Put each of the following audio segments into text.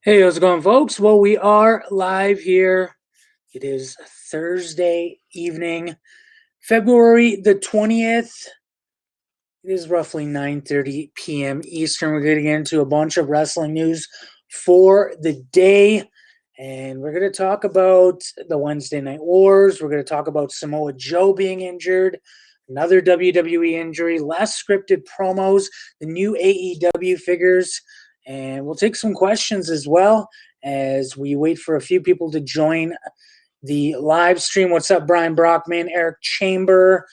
Hey, how's it going, folks? Well, we are live here. It is Thursday evening, February the 20th. It is roughly 9:30 p.m. Eastern. We're going to get into a bunch of wrestling news for the day. And we're going to talk about the Wednesday Night Wars. We're going to talk about Samoa Joe being injured, another WWE injury, less scripted promos, the new AEW figures, and we'll take some questions as well as we wait for a few people to join the live stream. What's up, Brian Brockman, Eric Chamber?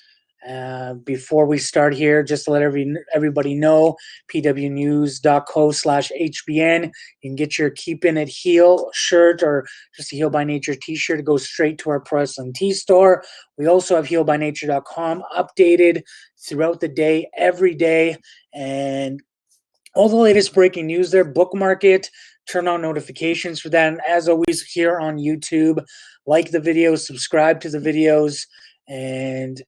Before we start here, just to let everybody know, pwnews.co/HBN. You can get your Keepin' It Heel shirt or just a Heel by Nature t-shirt to go straight to our Pro Wrestling Tee store. We also have heelbynature.com updated throughout the day, every day, and all the latest breaking news there. Bookmark it, turn on notifications for that. And as always, here on YouTube, like the videos, subscribe to the videos, and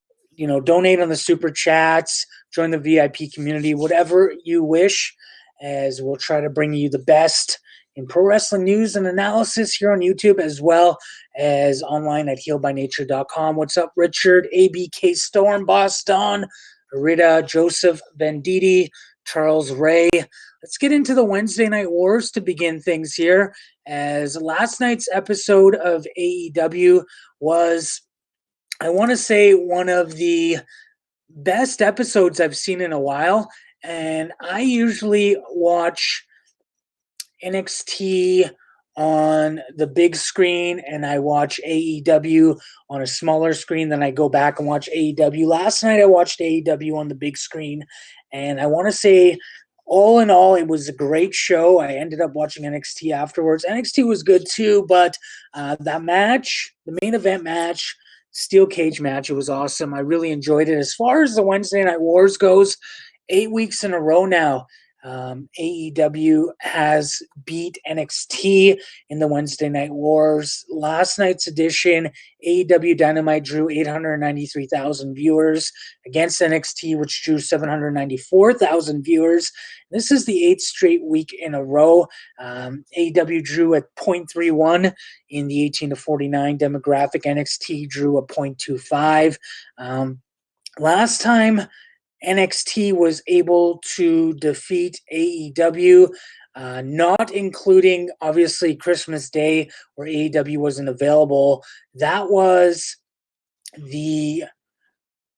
donate on the super chats, join the VIP community, whatever you wish, as we'll try to bring you the best in pro wrestling news and analysis here on YouTube, as well as online at heelbynature.com. What's up, Richard? ABK Storm, Boston, Rita, Joseph Venditti, Charles Ray. Let's get into the Wednesday Night Wars to begin things here, as last night's episode of AEW was, I want to say, one of the best episodes I've seen in a while. And I usually watch NXT on the big screen and I watch AEW on a smaller screen. Then I go back and watch AEW. Last night I watched AEW on the big screen, and I want to say, all in all, it was a great show. I ended up watching NXT afterwards. NXT was good too, but that match, the main event match, steel cage match, it was awesome. I really enjoyed it. As far as the Wednesday Night Wars goes, 8 weeks in a row now, AEW has beat NXT in the Wednesday Night Wars. Last night's edition, AEW Dynamite drew 893,000 viewers against NXT, which drew 794,000 viewers. This is the 8th straight week in a row. AEW drew at 0.31 in the 18 to 49 demographic. NXT drew a 0.25. Last time NXT was able to defeat AEW, not including, obviously, Christmas Day, where AEW wasn't available. That was the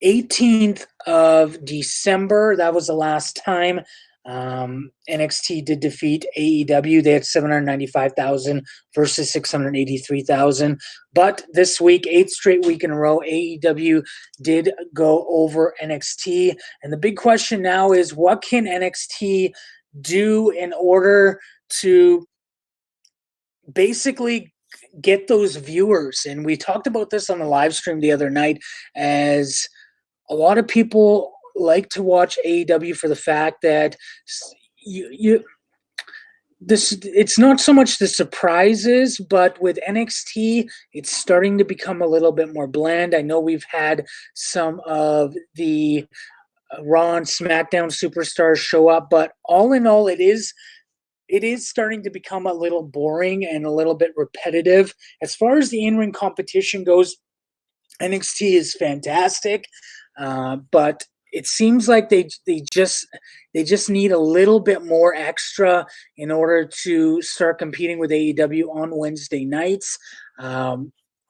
18th of December. That was the last time NXT did defeat AEW. They had 795,000 versus 683,000. But this week, 8th straight week in a row, AEW did go over NXT. And the big question now is, what can NXT do in order to basically get those viewers? And we talked about this on the live stream the other night, as a lot of people like to watch AEW for the fact that it's not so much the surprises, but with NXT, it's starting to become a little bit more bland. I know we've had some of the Raw and SmackDown superstars show up, but all in all, it is starting to become a little boring and a little bit repetitive. As far as the in-ring competition goes, NXT is fantastic, but it seems like they just need a little bit more extra in order to start competing with AEW on Wednesday nights.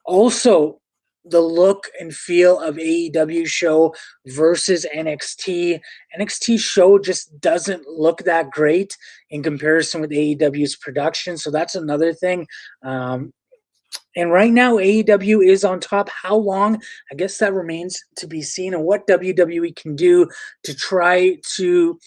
Also, the look and feel of AEW show versus NXT. NXT show just doesn't look that great in comparison with AEW's production, so that's another thing. And right now, AEW is on top. How long? I guess that remains to be seen, and what WWE can do to try to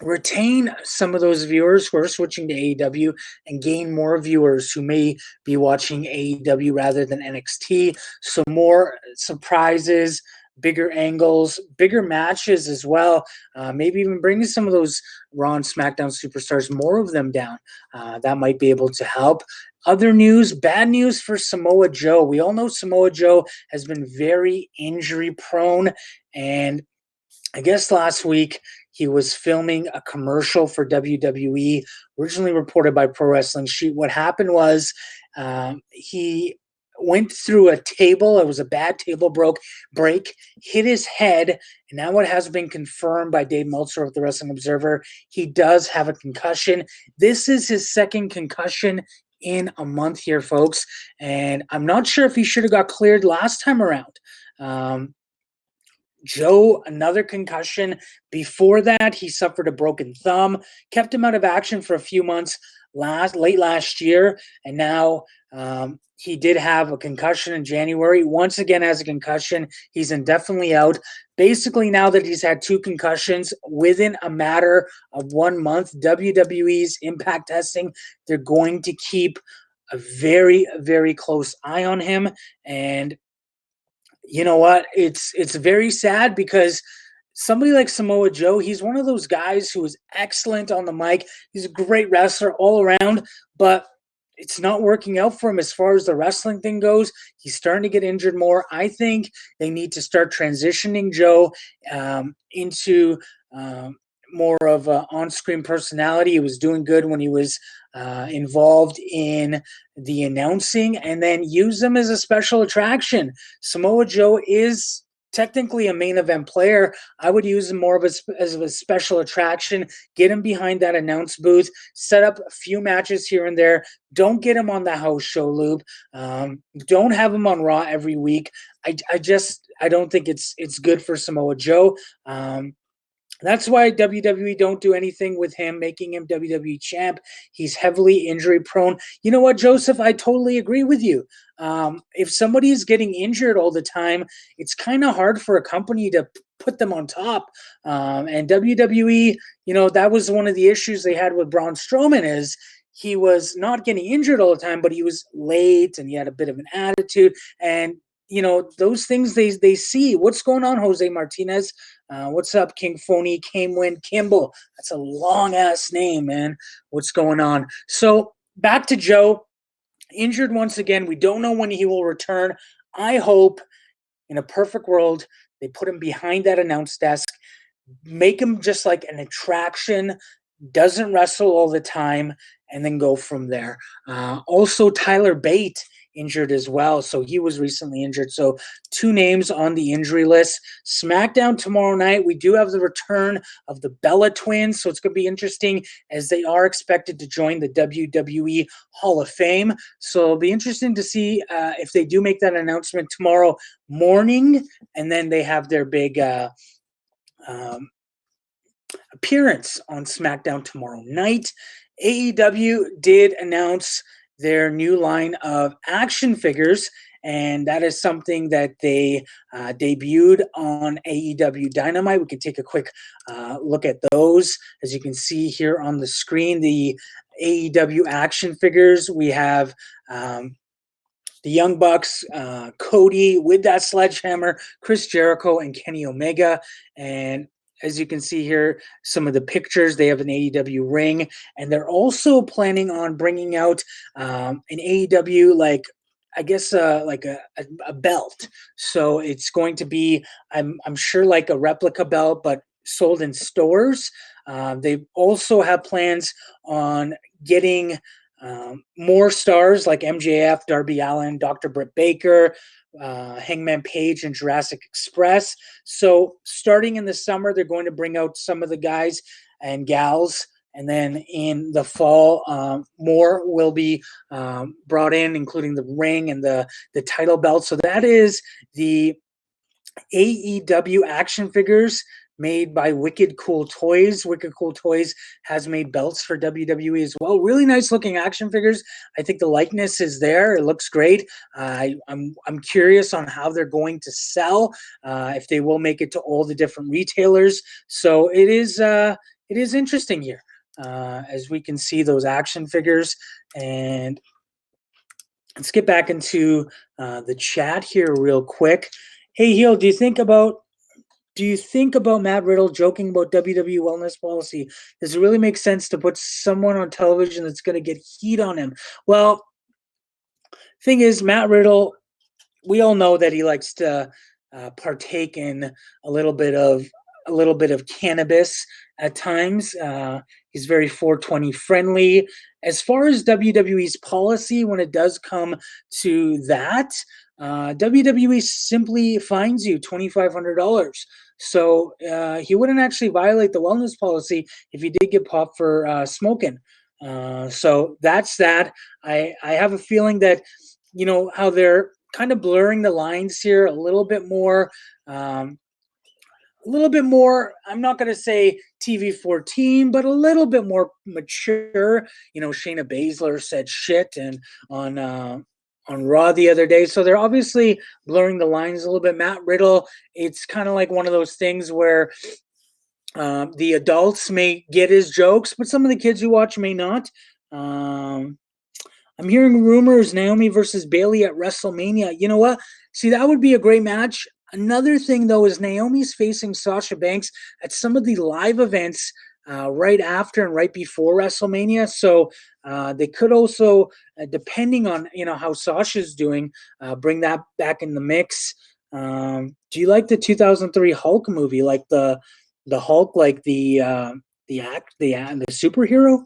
retain some of those viewers who are switching to AEW and gain more viewers who may be watching AEW rather than NXT. So more surprises, bigger angles, bigger matches as well. Maybe even bringing some of those Raw and SmackDown superstars, more of them down. That might be able to help. Other news, bad news for Samoa Joe. We all know Samoa Joe has been very injury prone, and I guess last week He was filming a commercial for WWE, originally reported by Pro Wrestling Sheet. What happened was he went through a table. It was a bad table break, hit his head, and now what has been confirmed by Dave Meltzer of the Wrestling Observer, he does have a concussion. This is his second concussion in a month here, folks, and I'm not sure if he should have got cleared last time around. Joe, another concussion. Before that, he suffered a broken thumb, kept him out of action for a few months late last year, and now he did have a concussion in January. Once again has a concussion. He's indefinitely out. Basically, now that he's had two concussions within a matter of 1 month, WWE's Impact Testing, they're going to keep a very, very close eye on him. And you know what? It's very sad because somebody like Samoa Joe, he's one of those guys who is excellent on the mic. He's a great wrestler all around, but it's not working out for him as far as the wrestling thing goes. He's starting to get injured more. I think they need to start transitioning Joe into more of an on-screen personality. He was doing good when he was involved in the announcing, and then use him as a special attraction. Samoa Joe is technically a main event player. I would use him more of as a special attraction. Get him behind that announce booth. Set up a few matches here and there. Don't get him on the house show loop. Don't have him on Raw every week. I don't think it's good for Samoa Joe. That's why WWE don't do anything with him, making him WWE champ. He's heavily injury prone. You know what, Joseph? I totally agree with you. If somebody is getting injured all the time, it's kind of hard for a company to put them on top. And WWE, that was one of the issues they had with Braun Strowman is he was not getting injured all the time, but he was late and he had a bit of an attitude. And those things they see. What's going on, Jose Martinez? What's up, King Phony, Kamewin, Kimball? That's a long-ass name, man. What's going on? So back to Joe. Injured once again. We don't know when he will return. I hope, in a perfect world, they put him behind that announce desk, make him just like an attraction, doesn't wrestle all the time, and then go from there. Also, Tyler Bate injured as well. So he was recently injured. So 2 names on the injury list. SmackDown tomorrow night. We do have the return of the Bella Twins. So it's going to be interesting as they are expected to join the WWE Hall of Fame. So it'll be interesting to see if they do make that announcement tomorrow morning. And then they have their big appearance on SmackDown tomorrow night. AEW did announce their new line of action figures, and that is something that they debuted on AEW Dynamite. We can take a quick look at those. As you can see here on the screen, the AEW action figures, we have the Young Bucks, Cody with that sledgehammer, Chris Jericho, and Kenny Omega. And as you can see here, some of the pictures, they have an AEW ring, and they're also planning on bringing out an AEW, like a belt. So it's going to be, I'm sure, like a replica belt, but sold in stores. They also have plans on getting more stars like MJF, Darby Allin, Dr. Britt Baker, Hangman Page, and Jurassic Express. So starting in the summer, they're going to bring out some of the guys and gals. And then in the fall, more will be brought in, including the ring and the title belt. So that is the AEW action figures made by Wicked Cool Toys. Wicked Cool Toys has made belts for WWE as well. Really nice looking action figures. I think the likeness is there. It looks great. I'm curious on how they're going to sell, if they will make it to all the different retailers. So it is interesting here, as we can see those action figures. And let's get back into the chat here real quick. Hey, Heel, do you think about Matt Riddle joking about WWE wellness policy? Does it really make sense to put someone on television that's going to get heat on him? Well, thing is, Matt Riddle, we all know that he likes to partake in a little bit of a little bit of cannabis at times. He's very 420 friendly. As far as WWE's policy, when it does come to that, WWE simply fines you $2,500. So he wouldn't actually violate the wellness policy if he did get popped for smoking. So that's that. I have a feeling that, how they're kind of blurring the lines here a little bit more. I'm not going to say TV 14, but a little bit more mature. Shayna Baszler said shit and on Raw the other day. So they're obviously blurring the lines a little bit. Matt Riddle, it's kind of like one of those things where the adults may get his jokes, but some of the kids who watch may not. I'm hearing rumors Naomi versus Bailey at WrestleMania. You know what? See, that would be a great match. Another thing, though, is Naomi's facing Sasha Banks at some of the live events right after and right before WrestleMania. So they could also, depending on how Sasha's doing, bring that back in the mix. Do you like the 2003 Hulk movie, like the Hulk, like the superhero?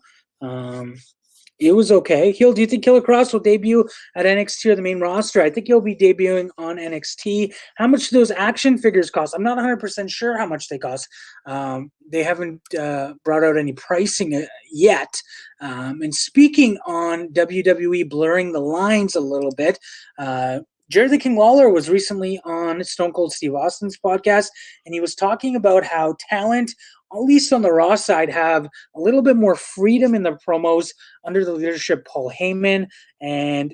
It was okay. Do you think Killer Cross will debut at NXT or the main roster? I think he'll be debuting on NXT. How much do those action figures cost? I'm not 100% sure how much they cost. They haven't brought out any pricing yet. And speaking on WWE blurring the lines a little bit, Jerry the King Lawler was recently on Stone Cold Steve Austin's podcast, and he was talking about how talent, at least on the Raw side, have a little bit more freedom in the promos under the leadership of Paul Heyman. And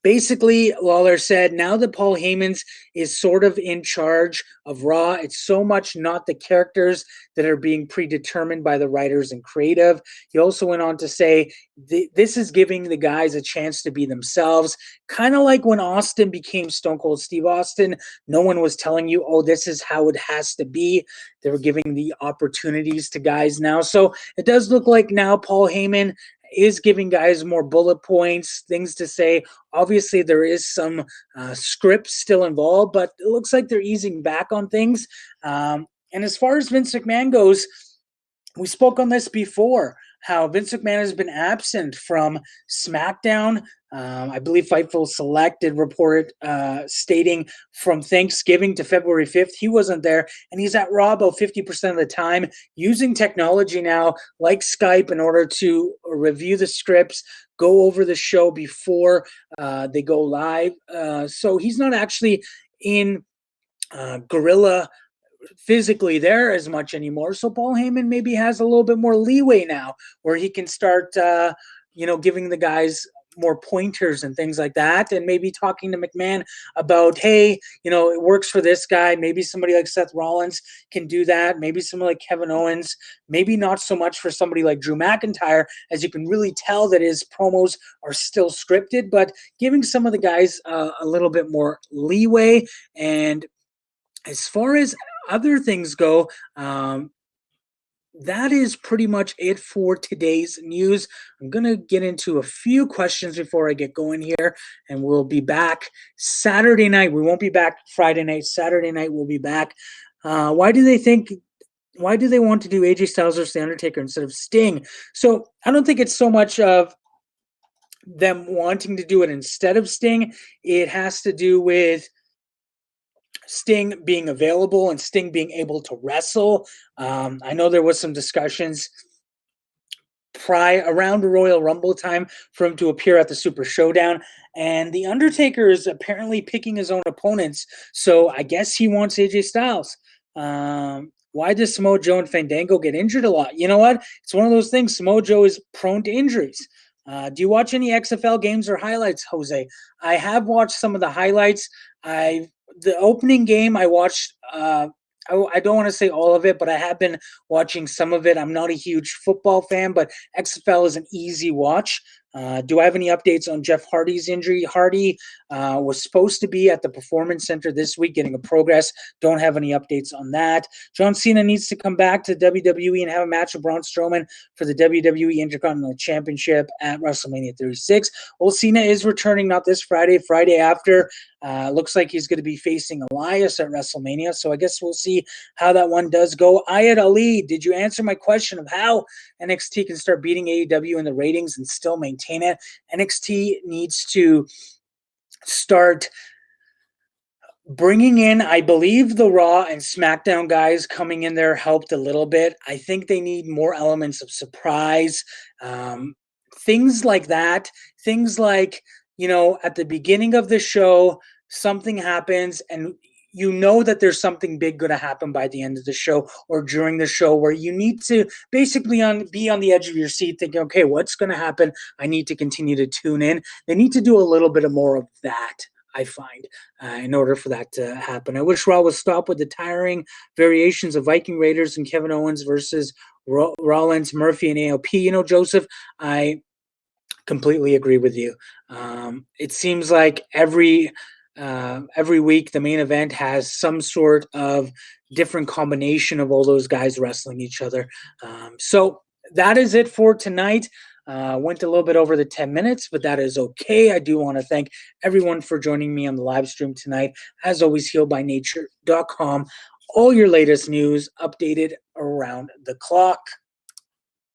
basically, Lawler said now that Paul Heyman's is sort of in charge of Raw, it's so much not the characters that are being predetermined by the writers and creative. He also went on to say this is giving the guys a chance to be themselves, kind of like when Austin became Stone Cold Steve Austin. No one was telling you, oh, this is how it has to be. They were giving the opportunities to guys now. So it does look like now Paul Heyman is giving guys more bullet points, things to say. Obviously, there is some script still involved, but it looks like they're easing back on things. And as far as Vince McMahon goes, we spoke on this before, how Vince McMahon has been absent from SmackDown. I believe Fightful Select did report stating from Thanksgiving to February 5th, he wasn't there, and he's at Raw about 50% of the time, using technology now like Skype in order to review the scripts, go over the show before they go live. So he's not actually in guerrilla physically there as much anymore. So Paul Heyman maybe has a little bit more leeway now where he can start, giving the guys more pointers and things like that, and maybe talking to McMahon about, hey, it works for this guy. Maybe somebody like Seth Rollins can do that. Maybe somebody like Kevin Owens. Maybe not so much for somebody like Drew McIntyre, as you can really tell that his promos are still scripted, but giving some of the guys a little bit more leeway. And as far as other things go, that is pretty much it for today's news. I'm going to get into a few questions before I get going here, and we'll be back Saturday night. We won't be back Friday night. Saturday night we'll be back. Why do they want to do AJ Styles versus The Undertaker instead of Sting? So I don't think it's so much of them wanting to do it instead of Sting. It has to do with Sting being available and Sting being able to wrestle. I know there was some discussions around Royal Rumble time for him to appear at the Super Showdown, and The Undertaker is apparently picking his own opponents, so I guess he wants AJ Styles. Why does Samoa Joe and Fandango get injured a lot? You know what? It's one of those things. Samoa Joe is prone to injuries. Do you watch any XFL games or highlights, Jose? I have watched some of the highlights. The opening game I watched, I don't want to say all of it, but I have been watching some of it. I'm not a huge football fan, but XFL is an easy watch. Do I have any updates on Jeff Hardy's injury? Hardy was supposed to be at the Performance Center this week getting a progress. Don't have any updates on that. John Cena needs to come back to WWE and have a match with Braun Strowman for the WWE Intercontinental Championship at WrestleMania 36. Well, Cena is returning not this Friday, Friday after. Looks like he's going to be facing Elias at WrestleMania, so I guess we'll see how that one does go. Ayat Ali, did you answer my question of how NXT can start beating AEW in the ratings and still maintain it? NXT needs to start bringing in, I believe the Raw and SmackDown guys coming in there helped a little bit. I think they need more elements of surprise, things like that. Things like, at the beginning of the show, something happens and you know that there's something big going to happen by the end of the show or during the show, where you need to basically be on the edge of your seat thinking, okay, what's going to happen? I need to continue to tune in. They need to do a little bit of more of that, I find, in order for that to happen. I wish Raw would stop with the tiring variations of Viking Raiders and Kevin Owens versus Rollins, Murphy, and AOP. Joseph, I completely agree with you. It seems like every week the main event has some sort of different combination of all those guys wrestling each other. So that is it for tonight. Went a little bit over the 10 minutes, but that is okay. I do want to thank everyone for joining me on the live stream tonight. As always, healbynature.com. All your latest news updated around the clock.